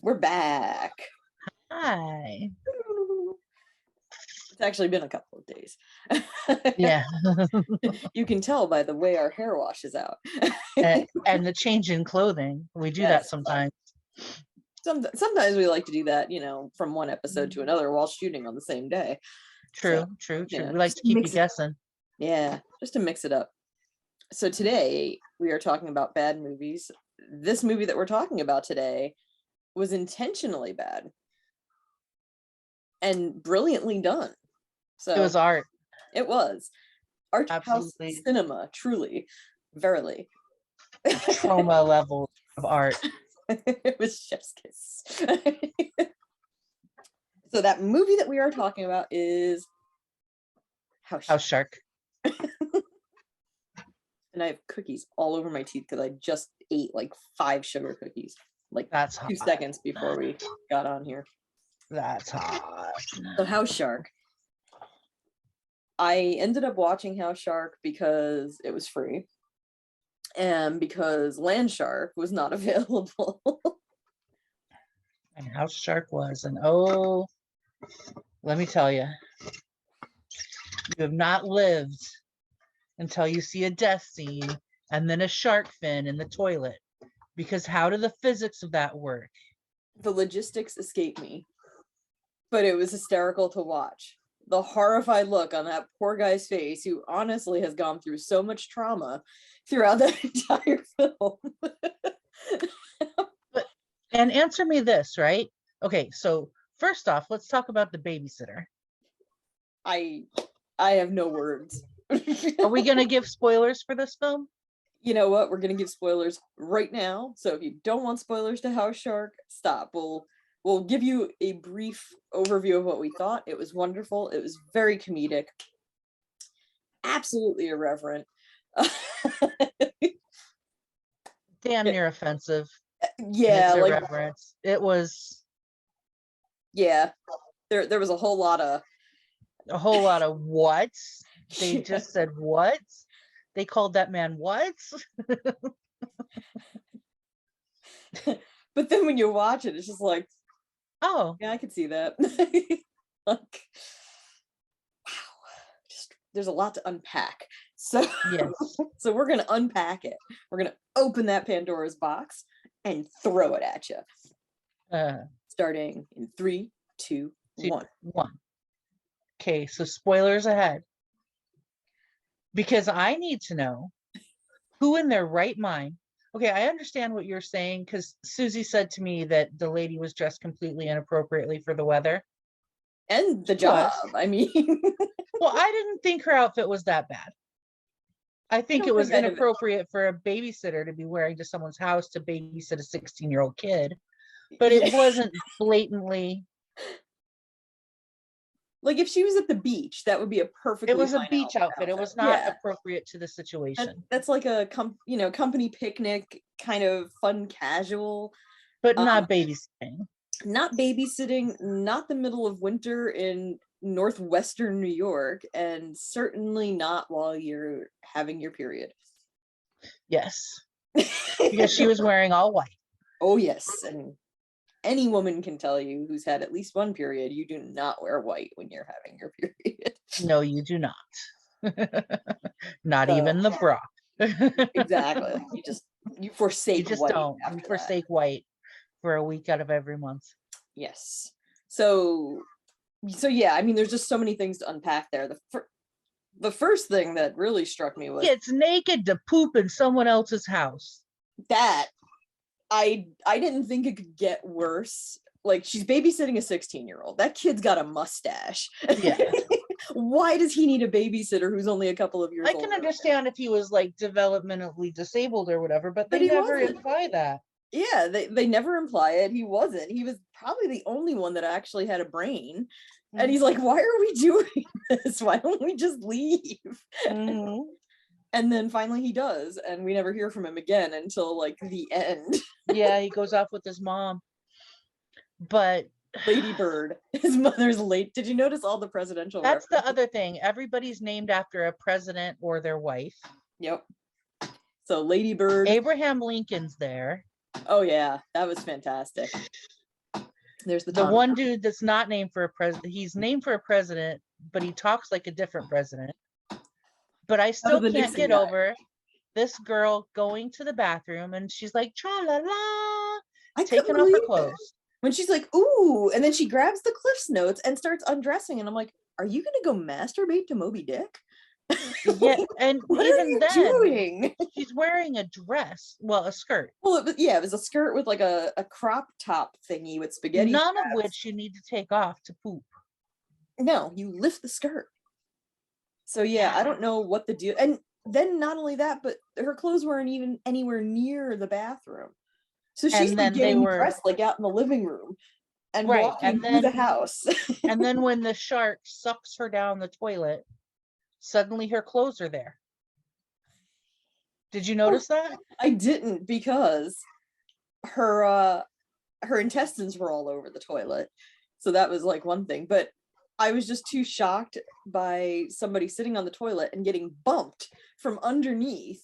We're back. Hi. It's actually been a couple of days. Yeah. You can tell by the way our hair washes out. and the change in clothing. We do that sometimes. Sometimes we like to do that, from one episode to another while shooting on the same day. True. We like to keep you guessing. Yeah, just to mix it up. So today we are talking about bad movies. This movie that we're talking about today was intentionally bad and brilliantly done. So it was art. It was art house cinema, truly, verily. Trauma level of art. It was chef's kiss. So that movie that we are talking about is House Shark. And I have cookies all over my teeth because I just ate like 5 sugar cookies, like that's 2 seconds before we got on here. That's hot. So House Shark. I ended up watching House Shark because it was free and because Land Shark was not available. And House Shark was, and let me tell you, you have not lived until you see a death scene and then a shark fin in the toilet. Because how do the physics of that work? The logistics escape me, but it was hysterical to watch. The horrified look on that poor guy's face, who honestly has gone through so much trauma throughout that entire film. And answer me this, right? Okay, so first off, let's talk about the babysitter. I have no words. Are we going to give spoilers for this film? You know what? We're going to give spoilers right now. So if you don't want spoilers to House Shark, stop. We'll give you a brief overview of what we thought. It was wonderful. It was very comedic. Absolutely irreverent. Damn near offensive. Yeah, like irreverence. It was. Yeah, there was a whole lot of what? They just said what? They called that man what? But then when you watch it, it's just like, oh yeah, I could see that. Like, wow, there's a lot to unpack. So yes. So we're gonna unpack it. We're gonna open that Pandora's box and throw it at you. Starting in 3, 2, 1. Okay, so spoilers ahead. Because I need to know who in their right mind. Okay, I understand what you're saying because Susie said to me that the lady was dressed completely inappropriately for the weather. And the job, I mean. Well, I didn't think her outfit was that bad. I think it was inappropriate for a babysitter to be wearing to someone's house to babysit a 16-year-old kid. But it wasn't blatantly. Like if she was at the beach, that would be a perfect. It was a beach outfit. It was not appropriate to the situation. That's like a company picnic kind of fun, casual, but not babysitting. Not babysitting. Not the middle of winter in northwestern New York, and certainly not while you're having your period. Yes, because she was wearing all white. Oh yes, and any woman can tell you who's had at least one period, you do not wear white when you're having your period. No, you do not. Not even the bra. Exactly. You forsake. You just white don't. You forsake white for a week out of every month. Yes. So yeah, I mean, there's just so many things to unpack there. The first thing that really struck me was gets naked to poop in someone else's house. That I didn't think it could get worse. Like, she's babysitting a 16-year-old. That kid's got a mustache. Yeah. Why does he need a babysitter who's only a couple of years old? I can understand if he was like developmentally disabled or whatever, but they never imply that. Yeah, they never imply it. He wasn't. He was probably the only one that actually had a brain. Mm-hmm. And he's like, why are we doing this? Why don't we just leave? Mm-hmm. And then finally he does, and we never hear from him again until like the end. Yeah, he goes off with his mom. But Lady Bird, his mother's late. Did you notice all the presidential That's references? The other thing. Everybody's named after a president or their wife. Yep. So Lady Bird. Abraham Lincoln's there. Oh yeah, that was fantastic. There's the The Tommy. one dude that's not named for a president. He's named for a president, but he talks like a different president. But I still the can't Nixon get guy. over this girl going to the bathroom and she's like, tra la la, taking off her clothes. When she's like, ooh, and then she grabs the Cliff's Notes and starts undressing, and I'm like, are you gonna go masturbate to Moby Dick? Yeah, and what even are you then, doing? she's wearing a dress, well, a skirt. Well, it was a skirt with like a crop top thingy with spaghetti. None straps. of which you need to take off to poop. No, you lift the skirt. So yeah, I don't know what the deal. And then not only that, but her clothes weren't even anywhere near the bathroom. So she's like getting dressed like out in the living room and walking through the house. And then when the shark sucks her down the toilet, suddenly her clothes are there. Did you notice that? I didn't, because her intestines were all over the toilet. So that was like one thing. But I was just too shocked by somebody sitting on the toilet and getting bumped from underneath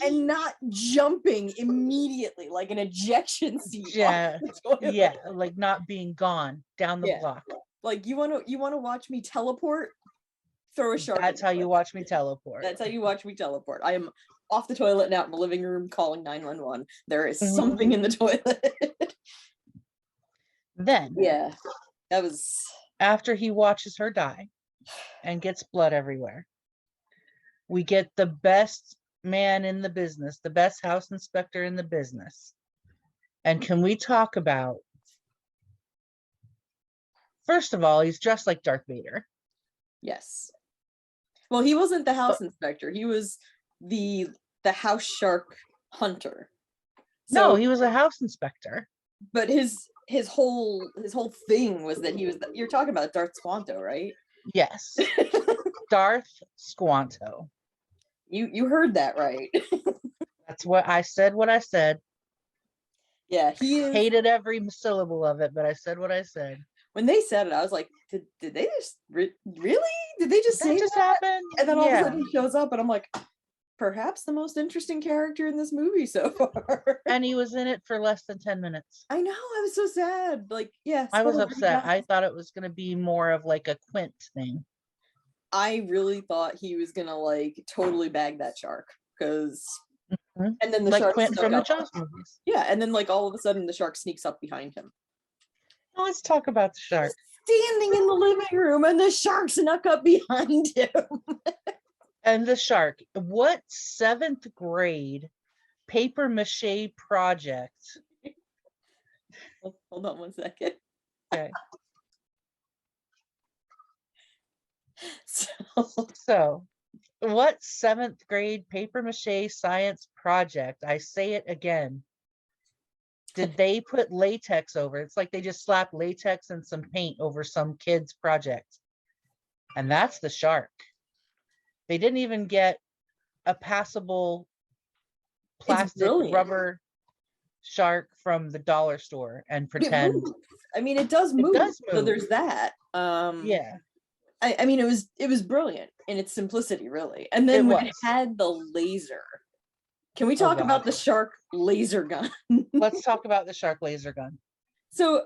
and not jumping immediately like an ejection seat. Yeah, yeah, like not being gone down the block. Like you want to watch me teleport? Throw a shark. That's how you watch me teleport. That's how you watch me teleport. I am off the toilet and out in the living room calling 911. There is something in the toilet. Then, yeah, that was after he watches her die and gets blood everywhere. We get the best man in the business, the best house inspector in the business. And can we talk about, first of all, he's dressed like Darth Vader. Yes. Well, he wasn't the house inspector. He was the house shark hunter. So, no, he was a house inspector. But his whole thing was that he was you're talking about Darth Squanto, right? Yes. Darth Squanto. You heard that right. That's what I said. Yeah, he is... hated every syllable of it, but I said what I said. When they said it, I was like, did they just really? Did they just say just that? happen? And then all of a sudden he shows up, and I'm like, perhaps the most interesting character in this movie so far. And he was in it for less than 10 minutes. I know, I was so sad. Like, yeah. I was upset. I thought it was going to be more of like a Quint thing. I really thought he was going to like totally bag that shark, because and then the like shark Quint from the Jaws movies. Yeah, and then like all of a sudden the shark sneaks up behind him. Now let's talk about the shark. Standing in the living room, and the shark snuck up behind him. And the shark, what 7th grade paper mache project? Hold on one second. Okay. So what 7th grade paper mache science project, I say it again, did they put latex over? It's like they just slapped latex and some paint over some kid's project. And that's the shark. They didn't even get a passable plastic rubber shark from the dollar store and pretend. I mean, it does move. So there's that. Yeah. I mean, it was brilliant in its simplicity, really. And then when it had the laser. Can we talk about the shark laser gun? Let's talk about the shark laser gun. So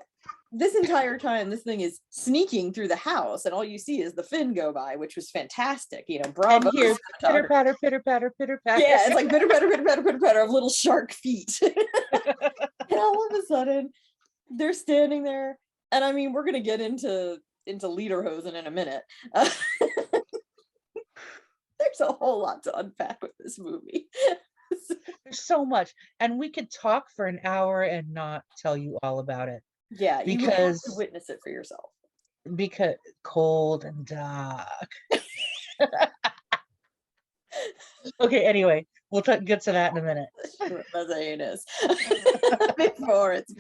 this entire time, this thing is sneaking through the house, and all you see is the fin go by, which was fantastic. You know, bravo. And here, pitter patter, pitter patter, pitter patter. Yeah, it's like pitter patter, pitter patter, pitter patter of little shark feet. And all of a sudden, they're standing there, and I mean, we're gonna get into lederhosen in a minute. There's a whole lot to unpack with this movie. There's so much, and we could talk for an hour and not tell you all about it. Yeah, because you have to witness it for yourself. Because cold and dark. Okay, anyway, we'll get to that in a minute. That's anus. Before it's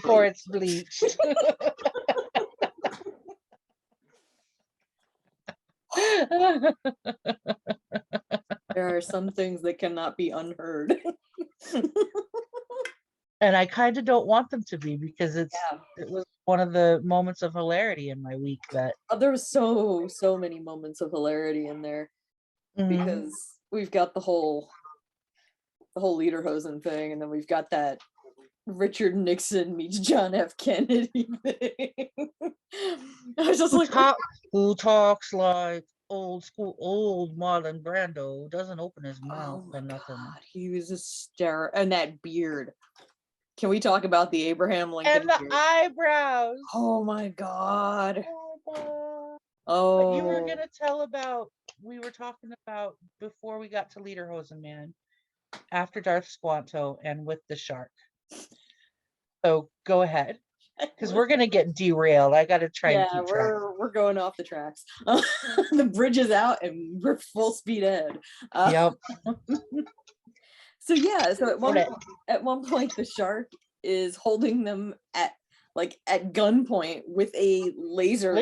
bleached. There are some things that cannot be unheard. And I kind of don't want them to be, because it was one of the moments of hilarity in my week. That there was so many moments of hilarity in there, because we've got the whole lederhosen thing, and then we've got that Richard Nixon meets John F. Kennedy thing. I was just like, Who talks like old school, old Marlon Brando, doesn't open his mouth oh for my nothing. God, he was hysterical. And that beard. Can we talk about the Abraham Lincoln And the beard? eyebrows. Oh my God. But you were Oh, gonna tell about, we were talking about before we got to Lederhosen Man, after Darth Squanto and with the shark. So go ahead, because we're gonna get derailed. I gotta try and keep track. we're going off the tracks. The bridge is out and we're full speed ahead. Yep. So yeah, so at one point the shark is holding them at gunpoint with a laser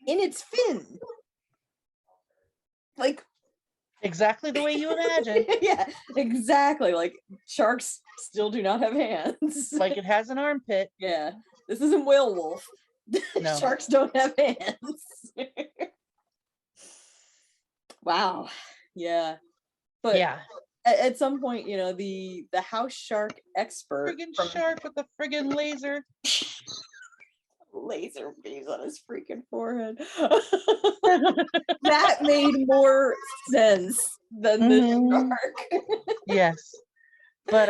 in its fin. Like exactly the way you imagine. Yeah, exactly. Like sharks still do not have hands. Like it has an armpit. Yeah. This isn't Whale Wolf. No. Sharks don't have hands. Wow. Yeah. But yeah, at some point, you know, the house shark expert friggin' shark with a friggin' laser beams on his freaking forehead. That made more sense than the shark. Yes. But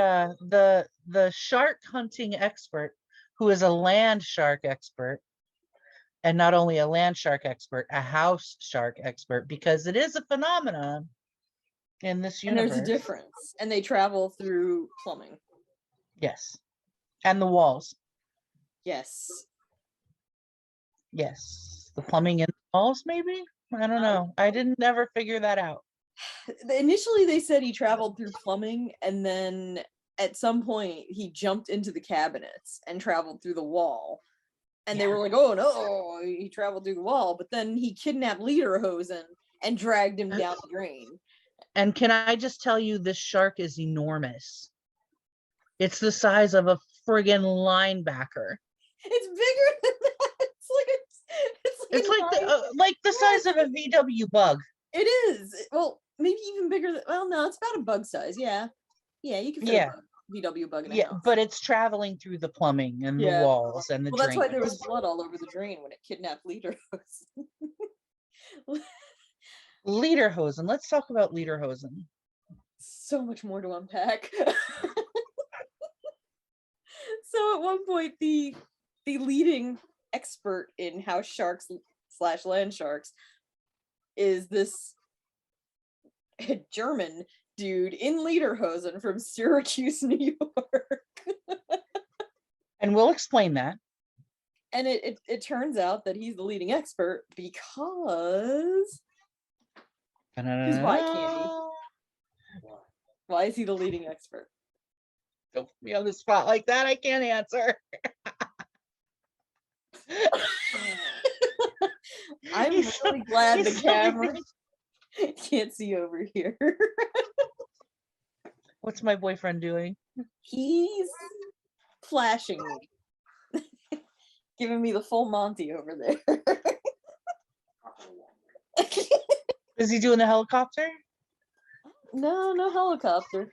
the shark hunting expert, who is a land shark expert, and not only a land shark expert, a house shark expert, because it is a phenomenon in this universe. And there's a difference. And they travel through plumbing. Yes. And the walls. Yes. Yes. The plumbing in the walls, maybe? I don't know. I didn't ever figure that out. Initially, they said he traveled through plumbing, and then at some point, he jumped into the cabinets and traveled through the wall. And they were like, oh no, he traveled through the wall. But then he kidnapped Lederhosen and dragged him down the drain. And can I just tell you, this shark is enormous. It's the size of a friggin' linebacker. It's bigger than that. It's like the size of a VW bug. It is. Well, maybe even bigger than, well, no, it's about a bug size. Yeah. Yeah, you can fit a VW bug in a house. But it's traveling through the plumbing and the walls and the drains. That's why there was blood all over the drain when it kidnapped Lederhosen. Lederhosen. Let's talk about Lederhosen. So much more to unpack. So at one point, the leading expert in house sharks / land sharks is this German dude in Lederhosen from Syracuse, New York. And we'll explain that. And it turns out that he's the leading expert because why, Candy? Why is he the leading expert? Don't put me on the spot like that. I can't answer. I'm really glad the camera can't see over here. What's my boyfriend doing? He's flashing me. Giving me the full Monty over there. Is he doing the helicopter? No helicopter.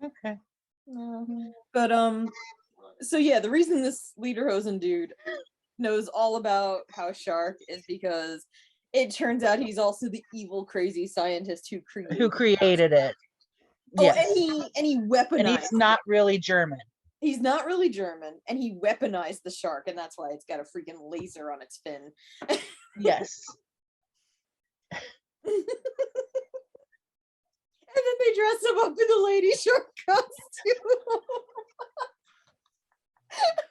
Okay. No. But so yeah, the reason this Lederhosen dude knows all about House Shark is because it turns out he's also the evil, crazy scientist who created it. Oh, yes. and he weaponized. And he's not really German. He's not really German, and he weaponized the shark, and that's why it's got a freaking laser on its fin. Yes. And then they dress him up in the lady shark costume.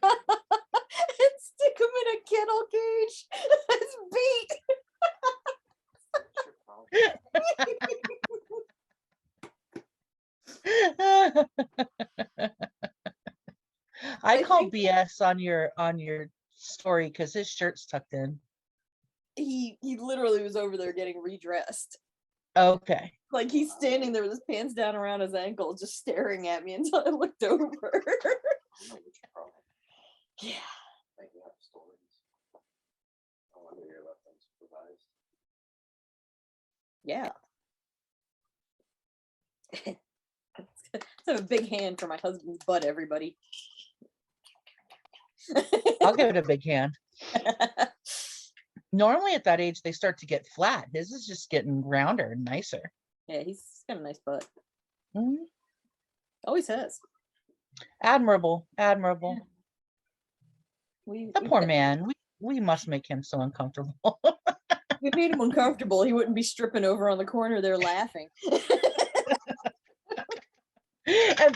And stick him in a kennel cage as bait. I call BS on your story because his shirt's tucked in. He literally was over there getting redressed. Okay. Like he's standing there with his pants down around his ankle, just staring at me until I looked over. Yeah. Yeah. have a big hand for my husband's butt, everybody. I'll give it a big hand. Normally at that age, they start to get flat. His is just getting rounder and nicer. Yeah, he's got a nice butt. Mhm. Always has. Admirable. Yeah. The poor man. We must make him so uncomfortable. We made him uncomfortable. He wouldn't be stripping over on the corner there laughing.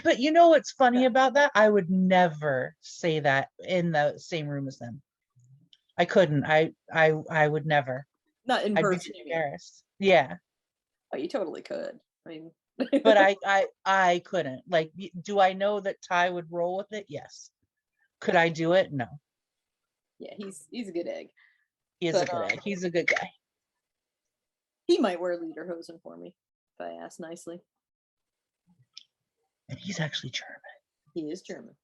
But you know what's funny about that? I would never say that in the same room as them. I couldn't. I would never. Not in I'd be person, too you mean? embarrassed. Yeah. Oh, you totally could. I mean, But I couldn't. Like, do I know that Ty would roll with it? Yes. Could I do it? No. yeah, he's a good egg. He is a good egg. He's a good guy. He might wear lederhosen for me if I ask nicely. And he's actually German. He is German.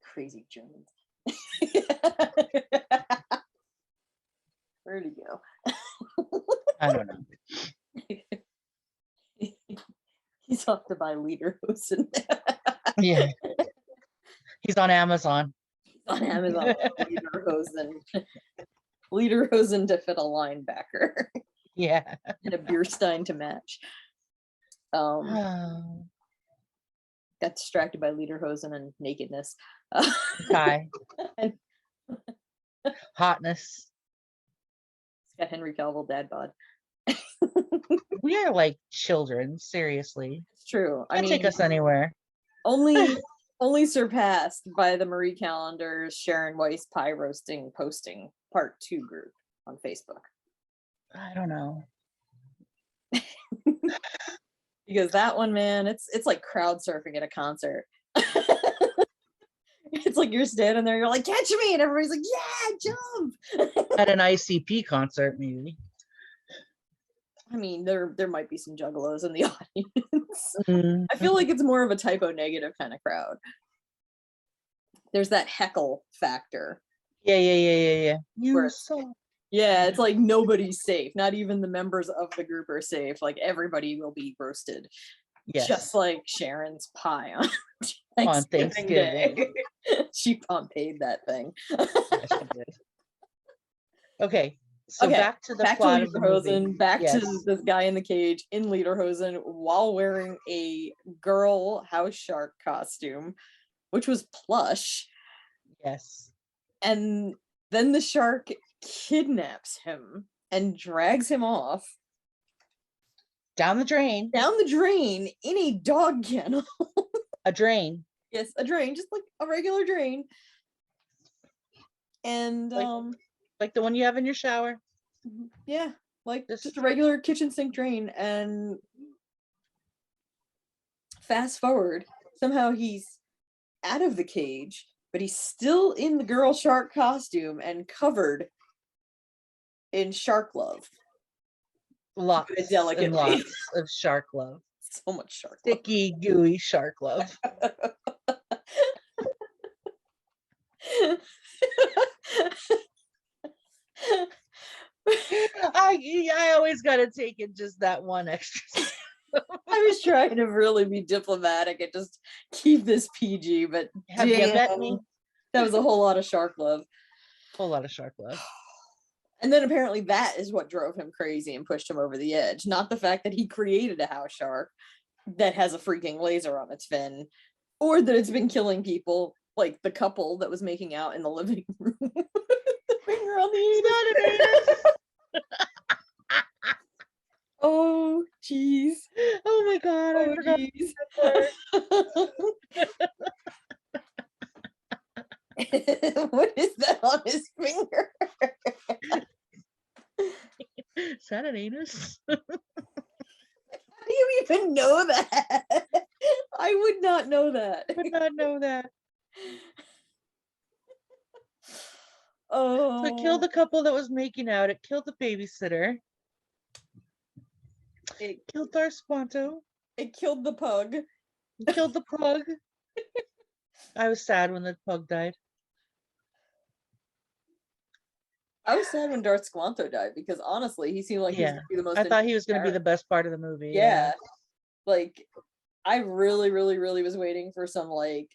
Crazy Germans. Where'd he go? I don't know. He's off to buy lederhosen. Yeah. He's on Amazon. On Amazon. Lederhosen to fit a linebacker. Yeah. And a beer stein to match. Oh. Got distracted by lederhosen and nakedness. Ty. Hotness. It's got Henry Cavill dad bod. We are like children, seriously. It's true. I Can't mean, take us anywhere. only surpassed by the Marie Callender's Sharon Weiss pie roasting posting part 2 group on Facebook. I don't know. Because that one, man, it's like crowd surfing at a concert. It's like you're standing there, you're like, catch me, and everybody's like, yeah, jump. At an ICP concert, maybe. I mean, there might be some juggalos in the audience. Mm-hmm. I feel like it's more of a typo negative kind of crowd. There's that heckle factor. Yeah. Where yeah, it's like nobody's safe. Not even the members of the group are safe. Like everybody will be roasted. Yes. Just like Sharon's pie on Thanksgiving Day. She paid that thing. Yes, she did. Okay. So back to the plot of the movie. Back to this guy in the cage in lederhosen while wearing a girl house shark costume, which was plush. Yes. And then the shark kidnaps him and drags him off down the drain in a dog kennel. A drain. Yes, a drain, just like a regular drain. And like the one you have in your shower. Yeah, like just a regular kitchen sink drain. And fast forward, somehow he's out of the cage, but he's still in the girl shark costume and covered in shark love. Lots and lots of shark love. So much shark love. Sticky, gooey shark love. I always gotta take it just that one extra. I was trying to really be diplomatic and just keep this PG, but have you bet me? That was a whole lot of shark love. Whole lot of shark love. And then apparently that is what drove him crazy and pushed him over the edge. Not the fact that he created a house shark that has a freaking laser on its fin, or that it's been killing people, like the couple that was making out in the living room. The finger on the anus. Oh, jeez. Oh my God. I forgot. What is that on his finger? Is that an anus? How do you even know that? I would not know that. I would not know that. Oh. So it killed the couple that was making out. It killed the babysitter. It killed Darth Squanto. It killed the pug. It killed the pug. I was sad when the pug died. I was sad when Darth Squanto died because honestly, he seemed like he was gonna be the most. I thought he was going to be the best part of the movie. Yeah. Like I really, really, really was waiting for some like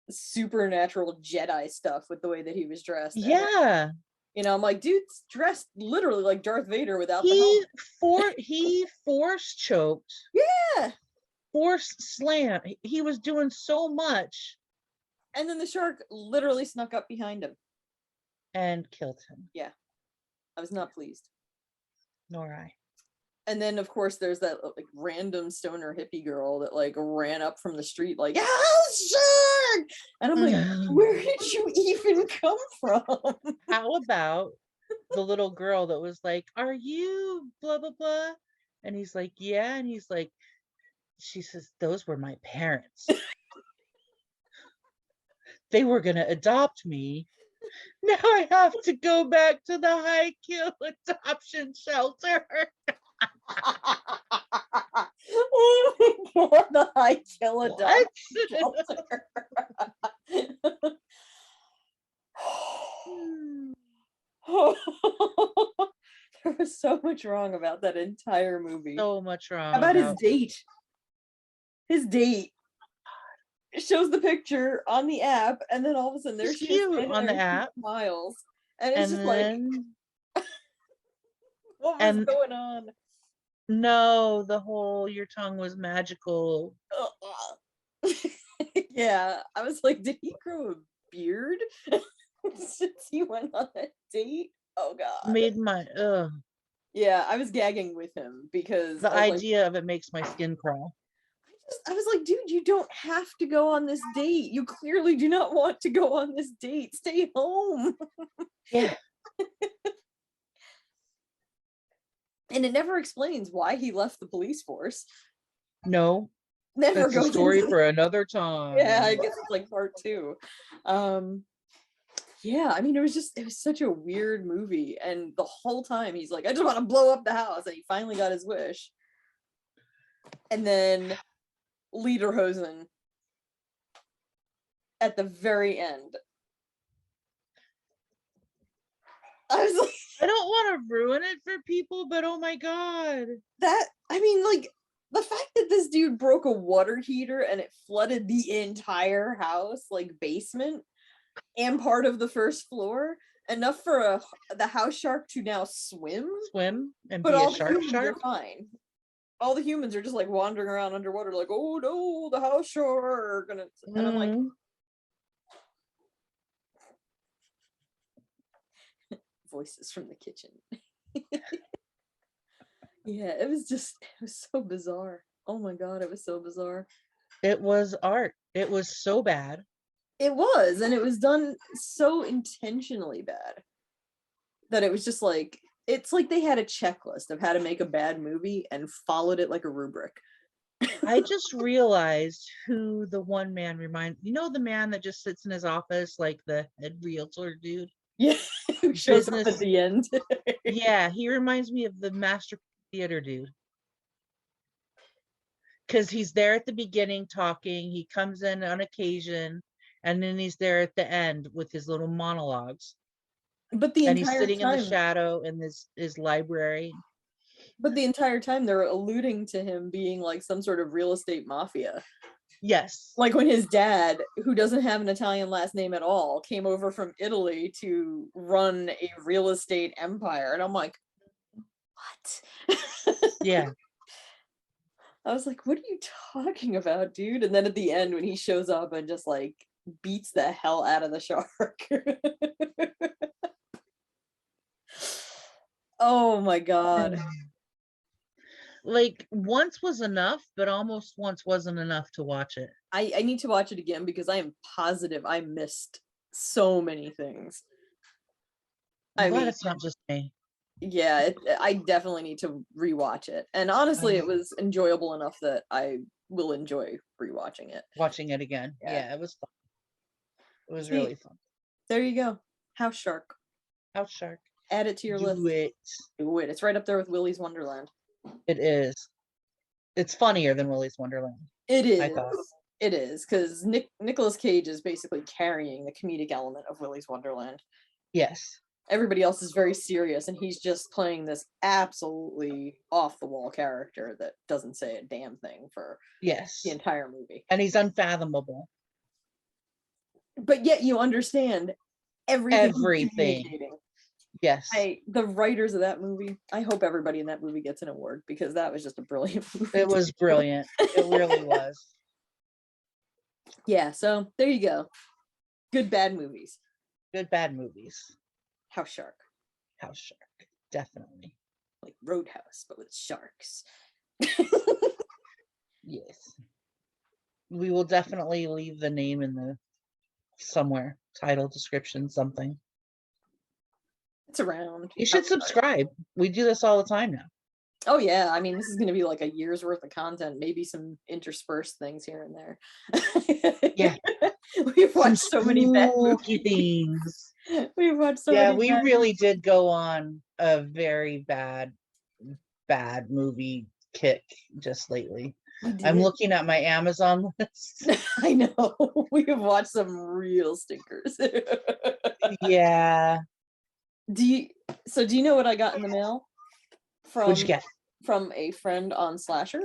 supernatural Jedi stuff with the way that he was dressed. And then, Yeah. I'm like, dude's dressed literally like Darth Vader without the He helmet. he force choked, Yeah. force slam. He was doing so much And then the shark literally snuck up behind him. and killed him. Yeah. I was not pleased. Nor I. And then of course there's that like random stoner hippie girl that like ran up from the street like, "Oh, shark!" And I'm like, where did you even come from? How about the little girl that was like, "Are you blah blah blah?" And he's like, "Yeah." And he's like, she says, "Those were my parents. They were gonna adopt me. Now I have to go back to the high kill adoption shelter." Oh my god, the high kill What? adoption shelter. There was so much wrong about that entire movie. So much wrong. How about his date? His date. It shows the picture on the app, and then all of a sudden there She's she is cute on the there, app. Miles, and it's And just then like, what was and going on? no, the whole your tongue was magical. Yeah, I was like, did he grow a beard since he went on that date? Oh god. Made my Yeah, I was gagging with him because the I was idea of it makes my skin crawl. I was like, dude, you don't have to go on this date. You clearly do not want to go on this date. Stay home. Yeah. And it never explains why he left the police force. No. Never That's goes a story into for another time. Yeah, I guess it's like part 2. Yeah, I mean, it was such a weird movie. And the whole time he's like, I just want to blow up the house. And he finally got his wish. And then Lederhosen at the very end. I was like, I don't want to ruin it for people, but oh my god. I mean, like, the fact that this dude broke a water heater and it flooded the entire house, like basement and part of the first floor, enough for the house shark to now swim And but be all a the shark humans shark. are fine. All the humans are just like wandering around underwater like, oh no, the house shark. And I'm like, voices from the kitchen. Yeah, it was so bizarre. Oh my god, it was so bizarre. It was art. It was so bad. It was, and it was done so intentionally bad that it was just like, it's like they had a checklist of how to make a bad movie and followed it like a rubric. I just realized who the one man reminds. You know, the man that just sits in his office like the head realtor dude? Yeah, who shows up Business. at the end. Yeah, he reminds me of the master theater dude. Because he's there at the beginning talking, he comes in on occasion, and then he's there at the end with his little monologues. But the And he's entire sitting in the time, shadow in his library. but the entire time they're alluding to him being like some sort of real estate mafia. Yes. Like when his dad, who doesn't have an Italian last name at all, came over from Italy to run a real estate empire. And I'm like, what? Yeah. I was like, what are you talking about, dude? And then at the end, when he shows up and just like beats the hell out of the shark. Oh my god. Like, once was enough, but almost once wasn't enough to watch it. I need to watch it again because I am positive I missed so many things. I'm glad it's not just me. Yeah, I definitely need to rewatch it. And honestly, it was enjoyable enough that I will enjoy rewatching it. Watching it again. Yeah, it was fun. It was really fun. There you go. House Shark. House Shark. Add it to your list. Do it. It's right up there with Willy's Wonderland. It is. It's funnier than Willy's Wonderland. It is. I thought. It is, because Nicolas Cage is basically carrying the comedic element of Willy's Wonderland. Yes. Everybody else is very serious, and he's just playing this absolutely off the wall character that doesn't say a damn thing for Yes. the entire movie. And he's unfathomable. But yet you understand everything. he's Everything. communicating. Yes. The writers of that movie, I hope everybody in that movie gets an award, because that was just a brilliant movie. It was brilliant. It really was. Yeah, so there you go. Good bad movies. Good bad movies. House Shark. House Shark. Definitely. Like Roadhouse, but with sharks. Yes. We will definitely leave the name in the somewhere. Title, description, something. It's around. You should subscribe. We do this all the time now. Oh yeah, I mean, this is going to be like a year's worth of content, maybe some interspersed things here and there. Yeah. We've watched so many bad spooky movies. things. We've watched so Yeah, many we bad really did go on a very bad movie kick just lately. movies. I'm looking at my Amazon list. I know. We have watched some real stinkers. Yeah. Do you know what I got in the mail? What'd you get? From a friend on Slasher.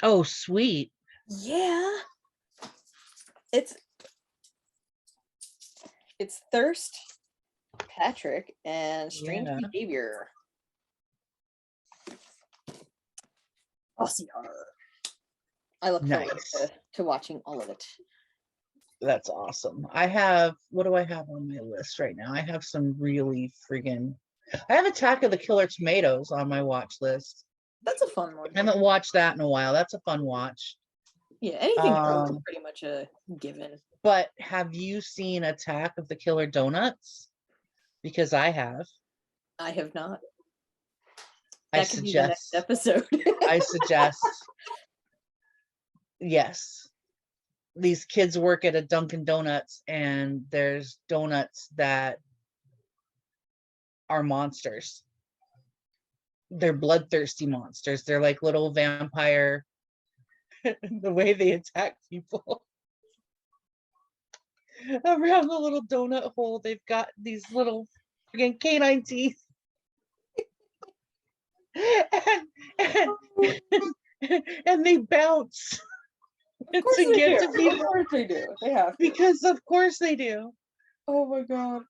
Oh, sweet. Yeah. It's Thirst, Patrick, and Strange Yeah. Behavior. OCR. I look forward Nice. to watching all of it. That's awesome. What do I have on my list right now? I have some really friggin' I have Attack of the Killer Tomatoes on my watch list. That's a fun one. I haven't watched that in a while. That's a fun watch. Yeah, anything horror is pretty much a given. But have you seen Attack of the Killer Donuts? Because I have. I have not. I That could be the next suggest. episode. I suggest. Yes. These kids work at a Dunkin' Donuts, and there's donuts that are monsters. They're bloodthirsty monsters. They're like little vampire. The way they attack people. Around the little donut hole, they've got these little freaking canine teeth. and they bounce. Of course to they get do. to people. Of course they do. They have to. Because of course they do. Oh my god.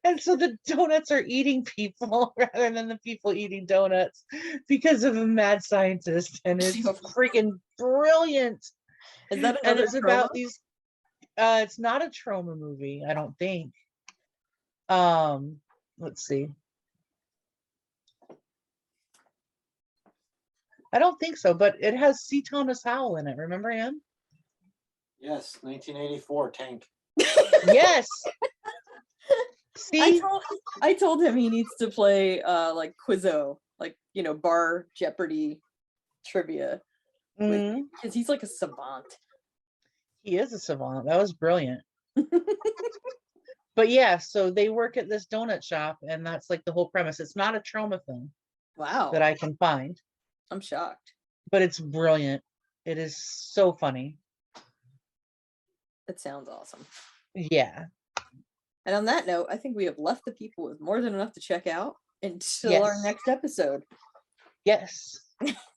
And so the donuts are eating people rather than the people eating donuts because of a mad scientist. And it's freaking brilliant. Is that And another it's trauma? about these it's not a trauma movie, I don't think. Let's see. I don't think so, but it has C. Thomas Howell in it. Remember him? Yes, 1984 Tank. Yes. See, I told him he needs to play like Quizzo, like, bar Jeopardy trivia, because he's like a savant. he is a savant. That was brilliant. But yeah, so they work at this donut shop, and that's like the whole premise. It's not a trauma film Wow. that I can find, I'm shocked. but it's brilliant. It is so funny. That sounds awesome. Yeah. And on that note, I think we have left the people with more than enough to check out until our Yes. next episode. Yes.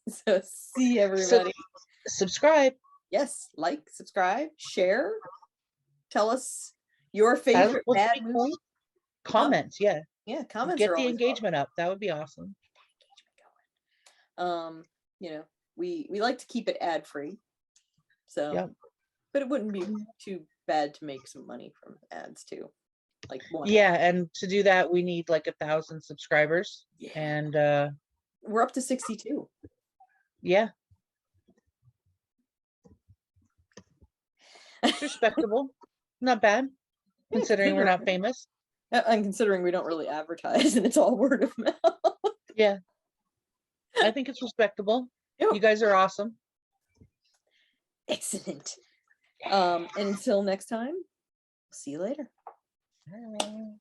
So see everybody. Subscribe. Yes, like, subscribe, share. Tell us your favorite Would bad be movie. cool. Comments, yeah. Yeah, comments Get are the always engagement up. That would be awesome. welcome. We like to keep it ad free. So, Yep. but it wouldn't be too bad to make some money from ads too. Like one. Yeah, and to do that, we need like 1,000 subscribers. Yeah. And We're up to 62. yeah. It's respectable. Not bad, considering we're not famous. And considering we don't really advertise and it's all word of mouth. Yeah. I think it's respectable. Yep. You guys are awesome. Excellent. And until next time, see you later. Bye.